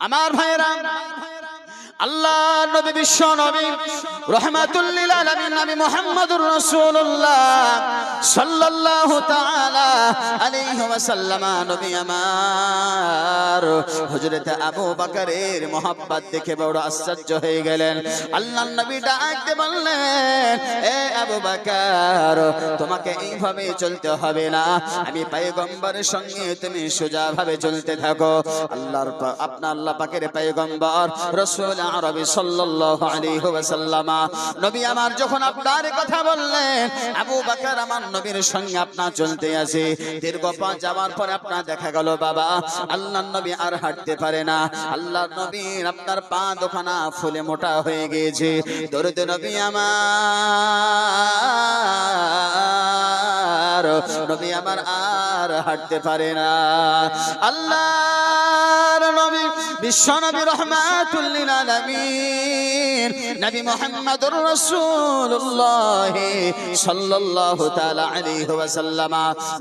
আমার ভাইরা, আল্লাহ নবী বিশ্ব নবী রাহমাতুল লিল আলামিন নবী মুহাম্মদুর রাসূলুল্লাহ সাল্লাল্লাহু তাআলা আলাইহি ওয়াসাল্লাম নবী আমার হযরত আবু বকরের মোহাব্বত দেখে বড় আশ্চর্য হয়ে গেলেন। আল্লাহর নবী ডাকতে বললেন, এ আবু বকর, তোমাকে এইভাবে চলতে হবে না, আমি পয়গম্বরের সঙ্গে তুমি সোজাভাবে চলতে থাকো। আল্লাহ পাকের পয়গম্বর রাসূল আরবি সাল্লাল্লাহু আলাইহি ওয়াসাল্লাম নবী আমার যখন আপনার কথা বললেন, আবু বকর আমার নবীর সঙ্গে আপনার চলতে আছে। দীর্ঘ পথ যাওয়ার পরে আপনার দেখা গেল বাবা আল্লাহর নবী আর হাঁটতে পারে না। আল্লাহর নবীর আপনার পা দুখানা ফুলে মোটা হয়ে গিয়েছে। দরুদ নবী আমার নবী আমার আর হাঁটতে পারে না। আল্লাহর নবী বিশ্ব নবী রাহমাতুল লিল আলামিন নবী মুহাম্মদুর রাসূলুল্লাহ সাল্লাল্লাহু তাআলা আলাইহি ওয়াসাল্লাম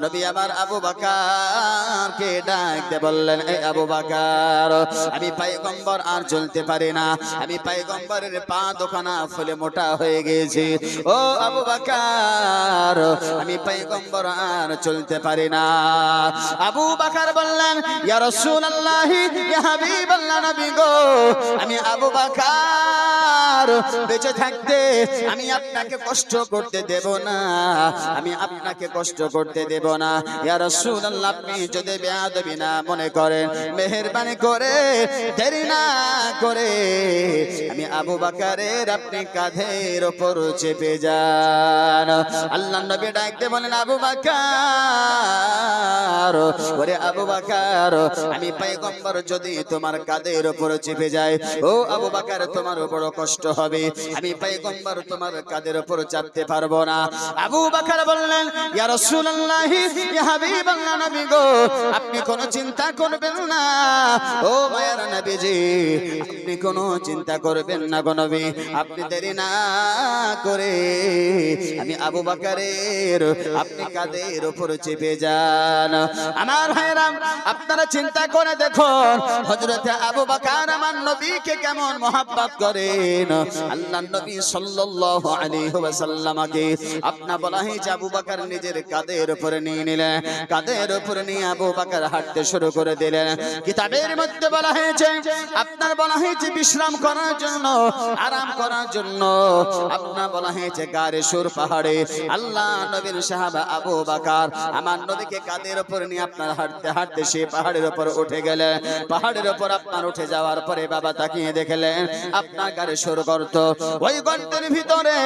নবী আমার আবু বকর কে ডাকতে বললেন, এ আবু বকর, আমি পয়গম্বর আর চলতে পারি না, আমি পয়গম্বরের পা দুখানা ফুলে মোটা হয়ে গেছি। ও আবু বকর, আমি পয়গম্বর আর চলতে পারি না। আবু বকর বললেন, ইয়া রাসূলুল্লাহ, ইয়া হাবিবাল্লাহ নবী গো, আমি আবু বকর বেঁচে থাকতে আমি আপনাকে কষ্ট করতে দেব না, আমি আপনাকে কষ্ট করতে দেব না। ইয়া রাসূলুল্লাহ, আপনি যদি বেয়াদবি না মনে করেন, মেহেরবানি করে দেরি না করে আমি আবু বকরের আপনি কাঁধের উপর চেপে যান। আল্লাহর নবী ডাকতে বলেন, আবু বকর, ওরে আবু বকর, আমি পয়গম্বর যদি তোমার কাঁধের উপর চেপে যায়, ও আবু বকর তোমার বড় কষ্ট হবে, আমি পয়গম্বর তোমার কাঁধের উপর চাপতে পারবো না। আবু বকর বললেন, ইয়া রাসূলুল্লাহ, ইয়া হাবিবাল্লাহ নবী গো, আপনি কোনো চিন্তা করবেন না। ও মায়ের নবীজি, আপনি কোনো চিন্তা করবেন না গো নবী, আপনি দেরি না করে আমি আবু বকরের আপনি কাঁধের উপর চেপে যান। আমার ভাইরা, আপনারা চিন্তা করে দেখুন হযরত আবু বকর আমার নবীকে কেমন মহব্বত করেন। আল্লাহর নবী সাল্লাল্লাহু আলাইহি ওয়াসাল্লামকে আপনা বলা হয়েছে আবু বকর নিজের কাঁধের উপরে নিয়ে নিলেন। কাঁধের উপরে নিয়ে আবু বকর হাঁটতে শুরু করে দিলেন। কিতাবের মধ্যে বলা হয়েছে, আপনার বলা হয়েছে বিশ্রাম করার জন্য, আরাম করার জন্য। আপনার বলা হয়েছে গারে সুর পাহাড়ে আল্লাহ নবীর সাহাবা আবু বকর আমার নবীকে কাঁধের উপরে নিয়ে আপনার হাঁটতে হাঁটতে সে পাহাড়ের উপর উঠে গেলেন। পাহাড়ের উপর আপনার উঠে যাওয়ার পরে বাবা তাকিয়ে দেখলেন আপনার গারে সুর গর্ত, ওই গর্তের ভিতরে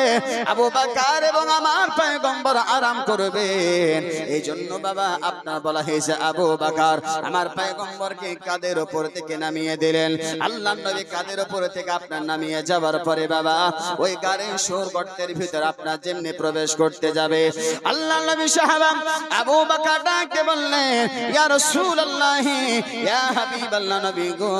আবু বকর এবং আমার পয়গম্বর আরাম করবেন। এই জন্য বাবা আপনার বলা হয়েছে আবু বকর আমার পয়গম্বরকে কাঁধের উপর থেকে নামিয়ে দিলেন। আল্লাহর নবী কাঁধের উপর থেকে আপনার নামিয়ে যাওয়ার পরে বাবা ওই গারে সুর গর্তের ভিতর আপনার যেমনি প্রবেশ করতে যাবে, আল্লাহর নবী সাহাবা আবু বকর ডাকতে বললেন, ইয়া রাসূলুল্লাহ, ইয়া হাবিবাল্লাহ নবী গো,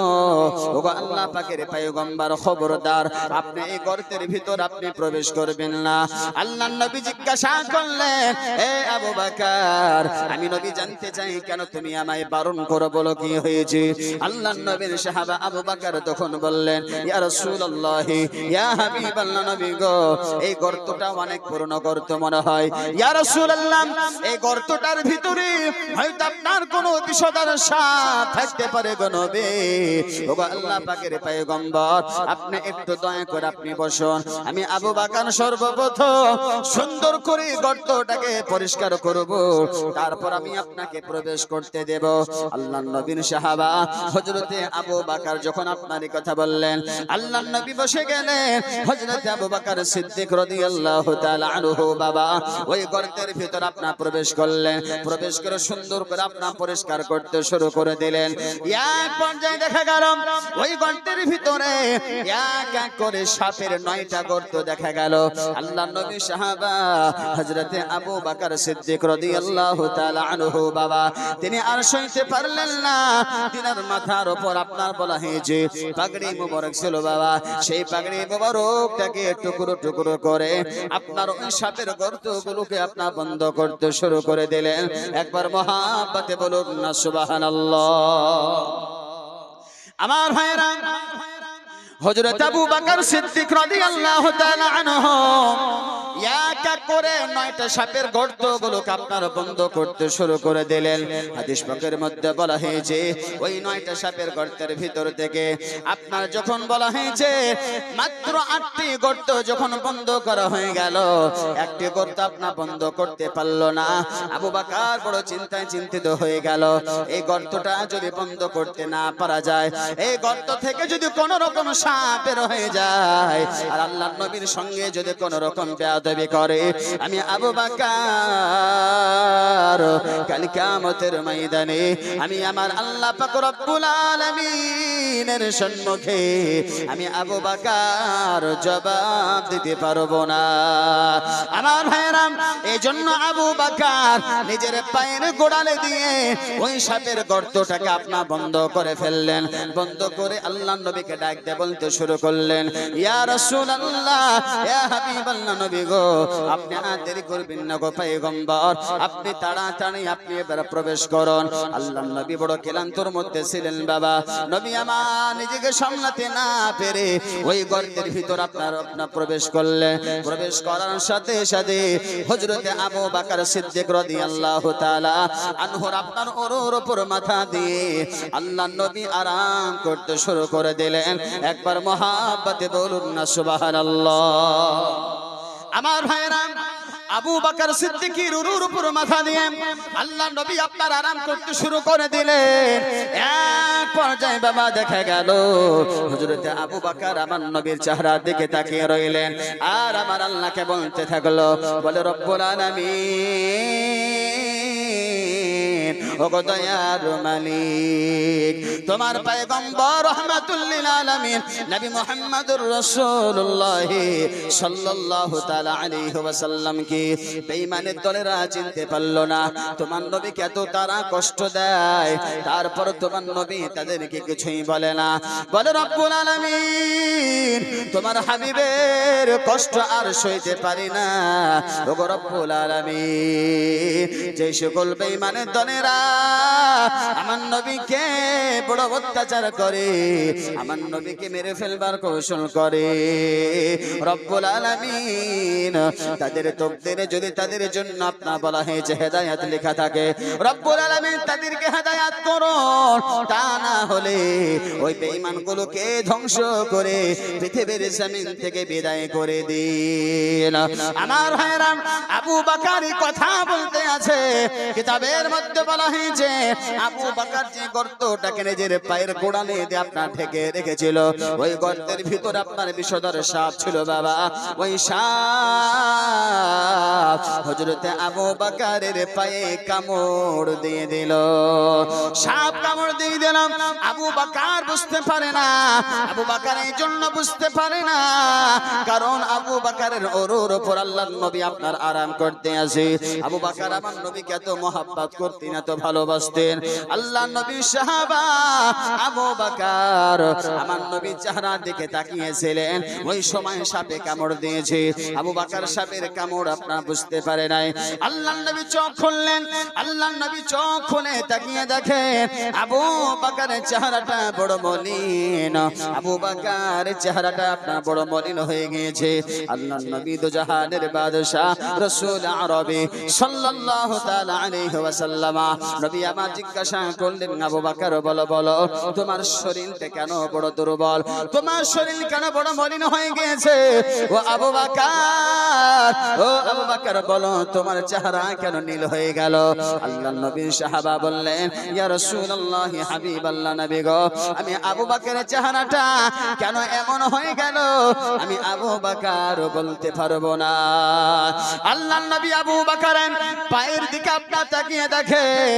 ওগো আল্লাহ পাকের পয়গম্বর, খবরদার আপনি এই গর্তের ভিতর আপনি প্রবেশ করবেন না। আল্লাহর নবী জিজ্ঞাসা করলেন, হে আবু বকর, আমি নবী জানতে চাই কেন তুমি আমায় বারণ করো, বলো কি হয়েছে? আল্লাহর নবীর সাহাবা আবু বকর তখন বললেন, ইয়া রাসূলুল্লাহ, ইয়া হাবিবাল্লাহ নবী গো, এই গর্তটা অনেক পুরনো গর্ত মনে হয়। ইয়া রাসূলুল্লাহ, এই গর্তটার ভিতরে হয়তো আপনার কোনো বিষধর সাপ থাকতে পারে গো নবী। ওগো আল্লাহ পাকের পয়গম্বর, আপনি একটু দয়া করে আপনি বসুন, আমি আবু বকর সর্বপ্রথম সুন্দর করে গর্তটাকে পরিষ্কার করব, তারপর আমি আপনাকে প্রবেশ করতে দেব। আল্লাহর নবীর সাহাবা হযরতে আবু বকর যখন আপনার কথা বললেন, আল্লাহর নবী বসে গেলেন। হযরতে আবু বকর সিদ্দিক রাদিয়াল্লাহু তাআলা আনহু বাবা ওই গর্তের ভিতর আপনি প্রবেশ করলেন। প্রবেশ করে সুন্দর করে আপনি পরিষ্কার করতে শুরু করে দিলেন। এক পর্যায়ে দেখা গেল ওই গর্তের ভিতরে এক এক করে সাপের 9টা গর্ত দেখা গেল। আল্লাহর নবী সাহাবা হযরতে আবু বকর সিদ্দিক রাদিয়াল্লাহু তাআলা আনহু বাবা তিনি আর সইতে পারলেন না। তিনার মাথার উপর আপনার বলা হয়েছে পাগড়ি মোবারক ছিল বাবা, সেই পাগড়ি মোবারকটাকে টুকরো টুকরো করে আপনার ওই সাপের গর্তগুলোকে আপনার বন্ধ করতে শুরু করে দিলেন। একবার মহব্বতে বলুন না সুবহানাল্লাহ। আমার ভাইরা, হযরত আবু বকর সিদ্দিক রাদিয়াল্লাহু তাআলা আনহু এক এক করে 9টা সাপের গর্তগুলোকে আপনার বন্ধ করতে শুরু করে দিলেন। হাদিস পাকের মধ্যে বলা হয়েছে ওই 9টা সাপের গর্তের ভিতর থেকে আপনার যখন বলা হয়েছে মাত্র 8টি গর্ত যখন বন্ধ করা হয়ে গেল, একটি গর্ত আপনার বন্ধ করতে পারলো না। আবু বকর বড় চিন্তায় চিন্তিত হয়ে গেল, এই গর্তটা যদি বন্ধ করতে না পারা যায়, এই গর্ত থেকে যদি কোনো রকম সাপ বের হয়ে যায় আর আল্লাহর নবীর সঙ্গে যদি কোনো রকম বেয়াদবি করে, আমি আবু বকর কাল কিয়ামতের ময়দানে আমি আমার আল্লাহ পাক রব্বুল আলামিনের সম্মুখে আমি আবু বকর জবাব দিতে পারবো না। আমার ভাইরা, এই জন্য আবু বকর নিজের পায়ের গোড়ালে দিয়ে ওই সাপের গর্তটাকে আপনা বন্ধ করে ফেললেন। বন্ধ করে আল্লাহর নবীকে ডাক দিয়ে বলতে শুরু করলেন, ইয়া রাসূলুল্লাহ, ইয়া হাবিবাল্লাহ নবী গো, আপনি আর দেরি করবেন না গো পয়গম্বর, আপনি তাড়াতাড়ি আপনি এবার প্রবেশ করুন। আল্লাহর নবী বড় ক্লান্তর মধ্যে ছিলেন বাবা। নবী আমার নিজেকে সামলাতে না পেরে ওই গর্তের ভিতর আপনার প্রবেশ করলেন। প্রবেশ করার সাথে সাথে হযরতে আবু বকর সিদ্দিক রাদিয়াল্লাহু তাআলা আনহুর আপনার ওর উপর মাথা দিয়ে আল্লাহর নবী আরাম করতে শুরু করে দিলেন। একবার মহাব্বতে বলুন না সুবহানাল্লাহ। আমার ভাইরা, আবু বকর সিদ্দিকের উরুর উপর মাথা দিয়ে আল্লাহর নবী আপনার আরাম করতে শুরু করে দিলেন। এক পর্যায়ে বাবা দেখা গেল হযরতে আবু বকর আমার নবীর চেহারার দিকে তাকিয়ে রইলেন আর আমার আল্লাহকে বলতে থাকলো, বলে রব্বুল আলামিন, ও গো দয়ার মালিক, তোমার পয়গম্বর রাহমাতুল লিল আলামিন নবী মুহাম্মদুর রাসূলুল্লাহ সাল্লাল্লাহু তাআলা আলাইহি ওয়াসাল্লাম কি বেঈমানের দলেরা চিনতে পারলো না। তোমার নবীকে এত তারা কষ্ট দেয়, তারপর তোমার নবী তাদেরকে কিছুই বলে না। বলে রব্বুল আলামিন, তোমার হাবিবের কষ্ট আর সইতে পারি না। ও গো রব্বুল আলামিন, যে সকল বেঈমানের দলেরা আমার নবীকে বড় অত্যাচার করে, আমার নবীকে মেরে ফেলবার কৌশল করে, রব্বুল আলামিন তাদের তকদিরে যদি তাদের জন্য আপনা বলা হয়েছে হেদায়েত লেখা থাকে, রব্বুল আলামিন তাদেরকে হেদায়েত করুন। তা না হলে ওই বেঈমানগুলোকে ধ্বংস করে পৃথিবীর জমিন থেকে বিদায় করে দিন। আমার ভাইরা, আবু বকর কথা বলতে আছে, কিতাবের মধ্যে বলা হয়েছে আবু বকর যে গর্তটাকে নিজের পায়ের গোড়ালে দিয়ে আপনার ঢেকে রেখেছিল, ওই গর্তের ভিতর আপনার বিষধর সাপ ছিল বাবা। ওই সাপ হযরতে আবু বকরের পায়ে কামড় দিয়ে দিল। সাপ কামড় দিয়ে দিলাম, আবু বকর বুঝতে পারে না। আবু বকর এই জন্য বুঝতে পারে না কারণ আবু বকরের ওর উপর আল্লাহর নবী আপনার আরাম করতে আসে। আবু বকর আমার নবীকে এত মহব্বত করতেন, এত ভালোবাসতেন। আল্লাহর নবীর সাহাবা আবু বকর আমার নবীর চেহারার দিকে তাকিয়েছিলেন, ওই সময় সাপে কামড় দিয়েছে। আবু বকর সাপের কামড় আপনার বুঝতে পারে নাই। আল্লাহর নবী চোখ খুললেন, আল্লাহর নবী চোখ খুলে তাকিয়ে দেখেন আবু বকরের চেহারাটা বড় মলিন। আবু বকরের চেহারাটা আপনার বড় মলিন হয়ে গিয়েছে। আল্লাহর নবী দো জাহানের বাদশা রাসূল আরবি সাল্লাল্লাহু তাআলা আলাইহি ওয়াসাল্লাম নবী আমার জিজ্ঞাসা করলেন, আবু বকর বলো বলো, তোমার শরীরটা কেন বড় দুর্বল, তোমার শরীর কেন বড় মলিন হয়ে গিয়েছে? ও আবু বকর, ও আবু বকর বলো, তোমার চেহারা কেন নীল হয়ে গেল? আল্লাহর নবীর সাহাবা বললেন, ইয়া রাসূলুল্লাহ, হাবিবাল্লাহ নবী গো, আমি আবু বকরের চেহারাটা কেন এমন হয়ে গেল আমি আবু বকর বলতে পারবো না। আল্লাহর নবী আবু বকরের পায়ের দিকে আপনার তাকিয়ে দেখেন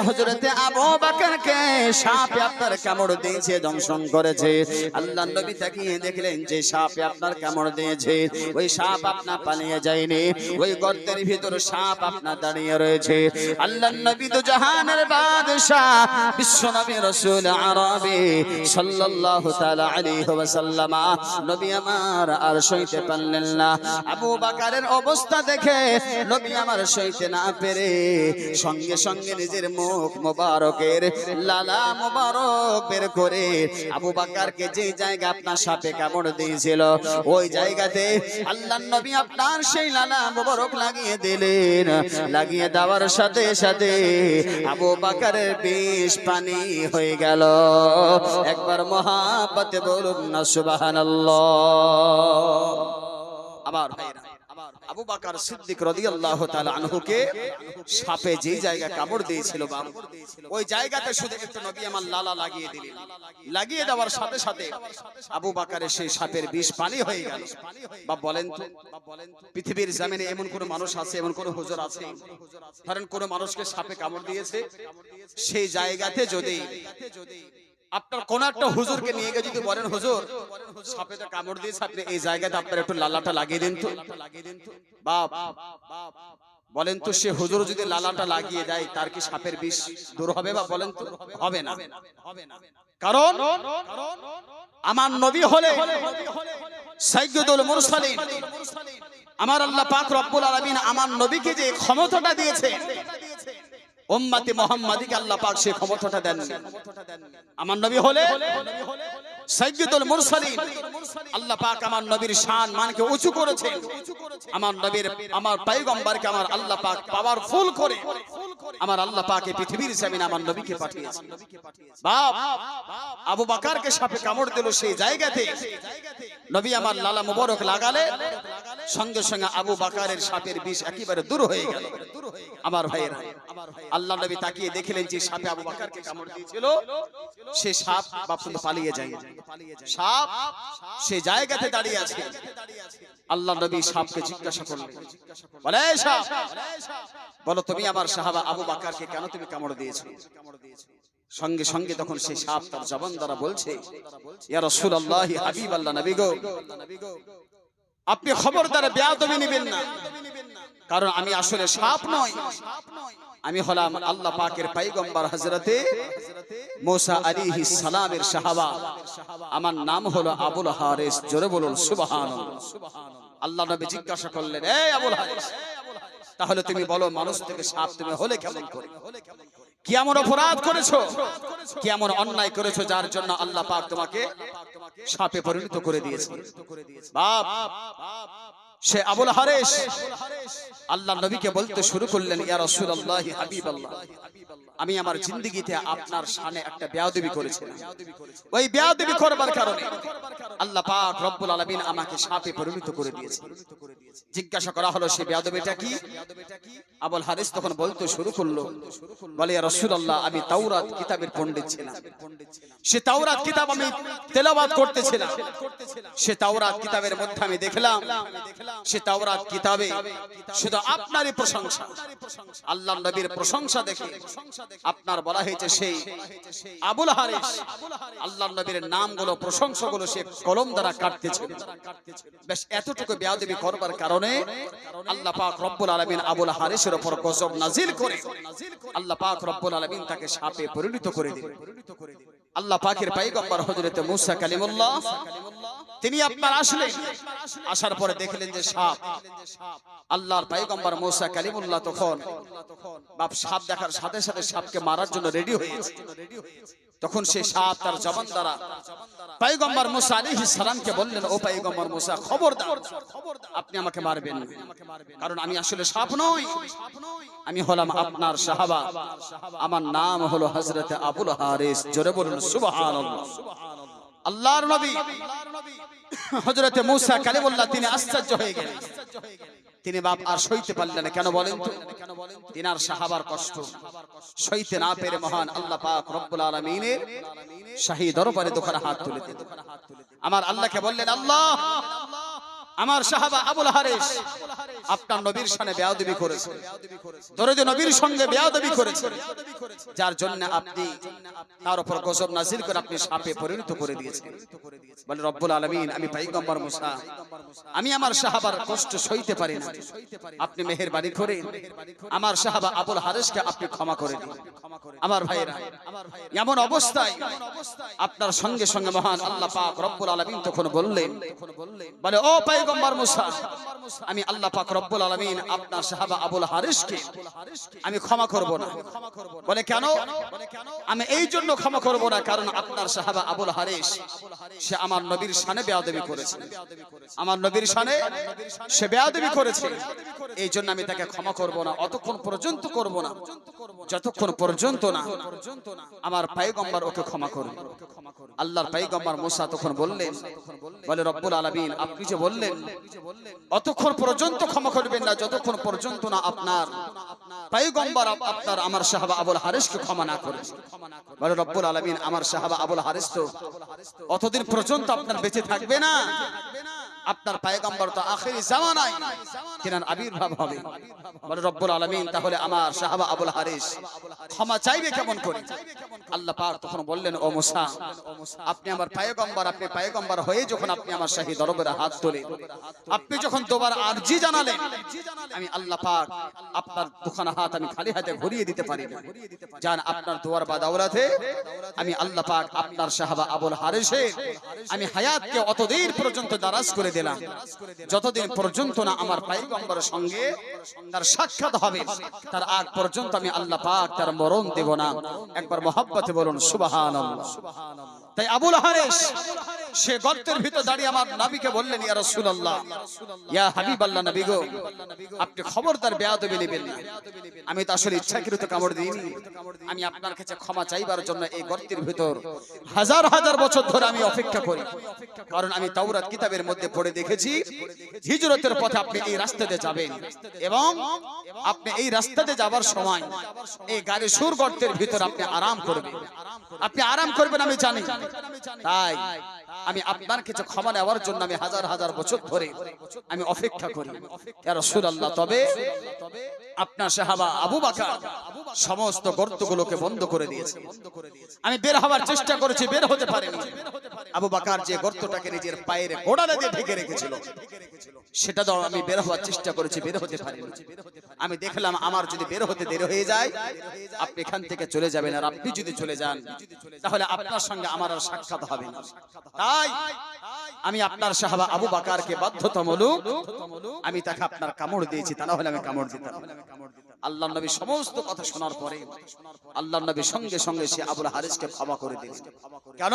হযরতে আবু বকরকে সাপে আপনার কামড় দিয়েছে, দংশন করেছে। আল্লাহর নবী তাকিয়ে দেখলেন যে সাপে আপনার কামড় দিয়েছে, ওই সাপ আপনার পালিয়ে যায়নি, ওই গর্তের ভিতর সাপ আপনার দাঁড়িয়ে রয়েছে। আল্লাহর নবী তো জাহানের বাদশা বিশ্ব নবী রাসূল আরবি সাল্লাল্লাহু তাআলা আলাইহি ওয়াসাল্লাম নবী আমার আর সইতে পারলেন না। আবু বকরের অবস্থা দেখে নবী আমার সইতে না পেরে সঙ্গে সঙ্গে নিজের মুখ মোবারকের লালা মোবারক বের করে আবু বকরকে যে জায়গা আপনার সাপে কামড় দিয়েছিল ওই জায়গাতে আল্লাহর নবী আপনার সেই লালা মোবারক লাগিয়ে দিলেন। লাগিয়ে দেওয়ার সাথে সাথে আবু বকরের বিষ পানি হয়ে গেল। একবার মহাব্বতে বলুন না সুবহানাল্লাহ। আবার ভাইরা, আবু বকর সিদ্দিক রাদিয়াল্লাহু তাআলা আনহুকে সাপে যে জায়গা কামড় দিয়েছিল বাপ, ওই জায়গাতে শুধু একটু নবী আমার লালা লাগিয়ে দিলেন। লাগিয়ে দেওয়ার সাথে সাথে আবু বকরের সেই সাপের বিষ পানি হয়ে গেল। বাপ বলেন তো, পৃথিবীর জমিনে এমন কোন মানুষ আছে, এমন কোন হুজুর আছে, ধরেন কোন মানুষকে সাপে কামড় দিয়েছে, সেই জায়গাতে যদি আপনার কোন একটা হুজুরকে নিয়ে গিয়ে যদি বলেন হুজুর সাপে তো কামড় দিয়েছে, আপনি এই জায়গাতে আপনার একটু লালাটা লাগিয়ে দিন তো, বাপ বলেন তো সে হুজুর যদি লালাটা লাগিয়ে দেয় তার কি সাপের বিষ দূর হবে? বা বলেন তো হবে না। কারণ আমার নবী হলে সাইয়্যিদুল মুরসালিন, আমার আল্লাহ পাক রব্বুল আলামিন আমার নবীকে যে ক্ষমতাটা দিয়েছে উম্মতে মুহাম্মাদীকে আল্লাহ পাক সেই ক্ষমতাটা দেন। আমার নবী হলে সাইয়্যিদুল মুরসালিন, আল্লাহ পাক আমার নবীর শান মানকে উঁচু করেছেন। আমার নবীর আমার পয়গম্বরকে আমার আল্লাহ পাক পাওয়ারফুল করে আমার আল্লাহ পাক এই পৃথিবীর জমিনে আমার নবীকে পাঠিয়েছেন। বাপ আবু বকরকে সাপে কামড় দিল, সেই জায়গাতে নবী আমার লালা মুবারক লাগালে সঙ্গে সঙ্গে আবু বকরের সাপের বিষ একেবারে দূর হয়ে গেল। আমার ভাইয়েরা, আল্লাহ নবী তাকিয়ে দেখলেন যে সাপে আবু বকরকে কামড় দিয়েছিল সে সাপ বাপ কিন্তু পালিয়ে যায়। সাপ সে জায়গাতে দাঁড়িয়ে আছে। আল্লাহ নবী সাপকে জিজ্ঞাসা করলেন, বলে সাপ বলো তুমি আমার সাহাবা আবু বকরকে কেন তুমি কামড় দিয়েছো? সঙ্গে সঙ্গে তখন সেই সাপ তার জবান দ্বারা বলছে, ইয়া রাসূলুল্লাহ হাবিবাল্লাহ নবী গো, আপনি খবরদার বেয়াদবি নেবেন না, কারণ আমি আসলে সাপ নই, আমি হলাম আল্লাহ পাকের পয়গম্বর হযরতে মুসা আলাইহিস সালামের সাহাবা, আমার নাম হলো আবুল হারিস। জোরে বলুন সুবহানাল্লাহ। আল্লাহ নবী জিজ্ঞাসা করলেন, এই আবুল হারিস তাহলে তুমি বলো মানুষ থেকে সাপ তুমি হলে কেমন করে? কি এমন অপরাধ করেছো, কি এমন অন্যায় করেছো যার জন্য আল্লাহ পাক তোমাকে সাপে পরিণত করে দিয়েছে? বাপ সে আবুল হারিস আল্লাহ নবীকে বলতে শুরু করলেন, ইয়া রাসূলুল্লাহ হাবিবাল্লাহ, আমি আমার জিন্দেগিতে আপনার শানে একটা বেয়াদবি করেছিলাম, ওই বেয়াদবি করবার কারণে আল্লাহ পাক রব্বুল আলামিন আমাকে সাপে পরিণত করে দিয়েছে। জিজ্ঞাসা করা হলো সেই বেয়াদবিটা কি? আবুল হারিস তখন বলতে শুরু করলো, বলে ইয়া রাসূলুল্লাহ আমি তাওরাত কিতাবের পণ্ডিত ছিলাম, সে তাওরাত কিতাব আমি তেলাওয়াত করতেছিলাম, সে তাওরাত কিতাবের মধ্যে আমি দেখলাম সে তাওরাত কিতাবে শুধু আপনারই প্রশংসা, আল্লাহর নবীর প্রশংসা দেখে আপনার বলা হয়েছে সেই আবুল হারিস আল্লাহর নবীর নামগুলো প্রশংসাগুলো সে কলম দ্বারা কাটতেছিল। বেশ এতটুকু বেয়াদবি করবার কারণে আল্লাহ পাক রব্বুল আলামিন আবুল হারিসের উপর গজব নাজিল করে আল্লাহ পাক রব্বুল আলামিন তাকে সাপে পরিণত করে দিলেন। আল্লাহ পাকের পয়গম্বর হযরত মুসা কালিমুল্লাহ তিনি আপনার আসলেন, আসার পরে দেখলেন যে সাপ। আল্লাহর পয়গম্বর মুসা কালিমুল্লাহ তখন বাপ সাপ দেখার সাথে সাথে সাপকে মারার জন্য রেডি হয়েছে। তখন সেই সাপ তার জবান দ্বারা পয়গম্বর মুসা আলাইহিস সালামকে বললেন, ও পয়গম্বর মুসা খবরদার আপনি আমাকে মারবেন না, কারণ আমি আসলে সাপ নই, আমি হলাম আপনার সাহাবা, আমার নাম হলো হযরত আবুল হারিস। জোরে বলুন সুবহানাল্লাহ। আল্লাহর নবী হযরত মুসা কালিমুল্লাহ তিনি আশ্চর্য হয়ে গেলেন, তিনি বাপ আর সইতে পারলেন না। কেন বলেন তো? তিনার সাহাবার কষ্ট সইতে না পেরে মহান আল্লাহ পাক রব্বুল আলামিনের শাহী দরবারে দোকানে হাত তুলে দিলেন। আমার আল্লাহকে বললেন, আল্লাহ আমার সাহাবা আবুল হারিস আপনার নবীর শানে বেয়াদবি করেছে, দরদে নবীর সঙ্গে বেয়াদবি করেছে, যার জন্য আপনি তার উপর গজব নাজিল করে আপনি সাপে পরিণত করে দিয়েছেন। বলে রব্বুল আলামিন আমি পয়গম্বর মুসা আমি আমার সাহাবার কষ্ট সইতে পারি না, আপনি মেহেরবানি করে আমার সাহাবা আবুল হারিসকে আপনি ক্ষমা করে দিন। আমার ভাইরা এমন অবস্থায় আপনার সঙ্গে সঙ্গে মহান আল্লাহ পাক রব্বুল আলামিন তখন বললেন, বলে ও পয়গম্বর মুসা আমি আল্লাহ পাক রব্বুল আলামিন আপনার সাহাবা আবুল হারিসকে আমি ক্ষমা করব না। বলে কেন? আমি এই জন্য ক্ষমা করব না কারণ আপনার সাহাবা আবুল হারিস সে আমার নবীর শানে বেয়াদবি করেছে, আমার নবীর শানে সে বেয়াদবি করেছে, এই জন্য আমি তাকে ক্ষমা করব না। অতক্ষণ পর্যন্ত করব না যতক্ষণ পর্যন্ত না আমার পয়গম্বর ওকে ক্ষমা করবে। আল্লাহর পয়গম্বর মুসা তখন বললেন, বলে রব্বুল আলামিন আপনি যে বললেন অতক্ষণ পর্যন্ত ক্ষমা করবেন না যতক্ষণ পর্যন্ত না আপনার পয়গম্বর আপনার আমার সাহাবা আবুল হারিসকে ক্ষমা না করে। বলে রব্বুল আলামিন আমার সাহাবা আবুল হারিস তো অতদিন পর্যন্ত আপনার বেঁচে থাকবে না, আপনার পয়গম্বর তো আখিরি জামানায় তিনার আবির্ভাব হবে। বলে রব্বুল আলামিন তাহলে আমার সাহাবা আবুল হারিস ক্ষমা চাইবে কেমন করে? আল্লাহ পাক তখন বললেন, ও মুসা আপনি আমার পয়গম্বর, আপনি পয়গম্বর হয়ে যখন আপনি আমার শাহী দরবারে হাত তোলেন, আপনি যখন দুবার আরজি জানালেন, আমি আল্লাহ পাক আপনার দুখানা হাত আমি খালি হাতে ঘুরিয়ে দিতে পারি না। জান আপনার দুয়ার বা দাওলাতে আমি আল্লাহ পাক আপনার সাহাবা আবুল হারিসের আমি হায়াতকে অতদিন পর্যন্ত দারাজ করে দিলাম যতদিন পর্যন্ত না আমার পয়গম্বরের সঙ্গে তার সাক্ষাৎ হবে, তার আগ পর্যন্ত আমি আল্লাহ পাক তার মরণ দেব না। একবার মহব্বতে বলুন সুবহানাল্লাহ। তাই আবুল হারিস সে গর্তের ভিতর দাঁড়িয়ে আমার নবীকে বললেন, ইয়া রাসূলুল্লাহ, ইয়া হাবিবাল্লাহ, নবী গো আপনি খবরদার বেয়াদবি নেবেন না। আমি তো আসলে ইচ্ছাকৃত কামড় দিইনি, আমি আপনার কাছে ক্ষমা চাইবার জন্য এই গর্তের ভিতর হাজার হাজার বছর ধরে আমি অপেক্ষা করি। কারণ আমি তাওরাত কিতাবের মধ্যে পড়ে দেখেছি হিজরতের পথে আপনি এই রাস্তাতে যাবেন এবং আপনি এই রাস্তাতে যাবার সময় এই গাড়ি সুর গর্তের ভিতর আপনি আরাম করবেন, আপনি আরাম করবেন আমি জানি। তাই আমি আপনার কাছে ক্ষমা নেওয়ার জন্য আমি হাজার হাজার বছর ধরে আমি অপেক্ষা করি। ইয়া রাসূলুল্লাহ, তবে আপনার সাহাবা আবু বকর সমস্ত গর্তগুলোকে বন্ধ করে দিয়েছে। আমি বের হওয়ার চেষ্টা করেছি, বের হতে পারিনি। আবু বকর যে গর্তটাকে নিজের পায়ের গোড়ালে দিয়ে ঢেকে রেখেছিল সেটা দাও আমি বের হওয়ার চেষ্টা করেছি, বের হতে পারিনি। আমি দেখলাম আমার যদি বের হতে দেরি হয়ে যায় আপনি এখান থেকে চলে যাবেন, আর আপনি যদি চলে যান তাহলে আপনার সঙ্গে আমার আর সাক্ষাৎ হবে না। তাই আমি আপনার সাহাবা আবু বকরকে বাধ্যতামূলক আমি তাকে আপনার কামড় দিয়েছি, তা না হলে আমি কামড় দিতাম। আল্লাহর নবী সমস্ত কথা শোনার পরে আল্লাহর নবী সঙ্গে সঙ্গে সে আবুল হারিসকে ক্ষমা করে দিলেন। কেন?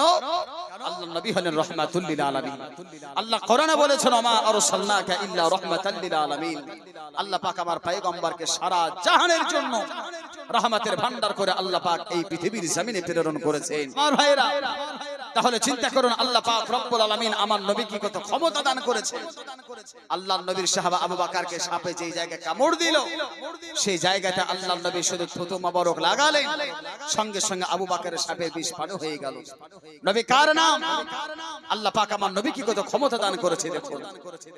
আল্লাহর নবী হলেন রাহমাতুল লিল আলামিন। আল্লাহ কোরআনে বলেছেন, ওমা আরসালনাকা ইল্লা রাহমাতাল লিল আলামিন। আল্লাহ পাক আমার পয়গম্বরকে সারা জাহানের জন্য রহমতের ভান্ডার করে আল্লাহ পাক এই পৃথিবীর জমিনে প্রেরণ করেছেন। আমার ভাইরা, তাহলে চিন্তা করুন আল্লাহ পাক রব্বুল আলামিন আমার নবীকে কত ক্ষমতা দান করেছেন। আল্লাহর নবীর সাহাবা আবু বকরকে সাপে যেই জায়গায় কামড় দিল সেই জায়গাতে আল্লাহর নবী শুধু থুতু মোবারক লাগালেন, সঙ্গে সঙ্গে আবু বকরের সাপের বিষ পান হয়ে গেল। নবী কার নাম? আল্লাহ পাক আমার নবীকে কত ক্ষমতা দান করেছে দেখুন।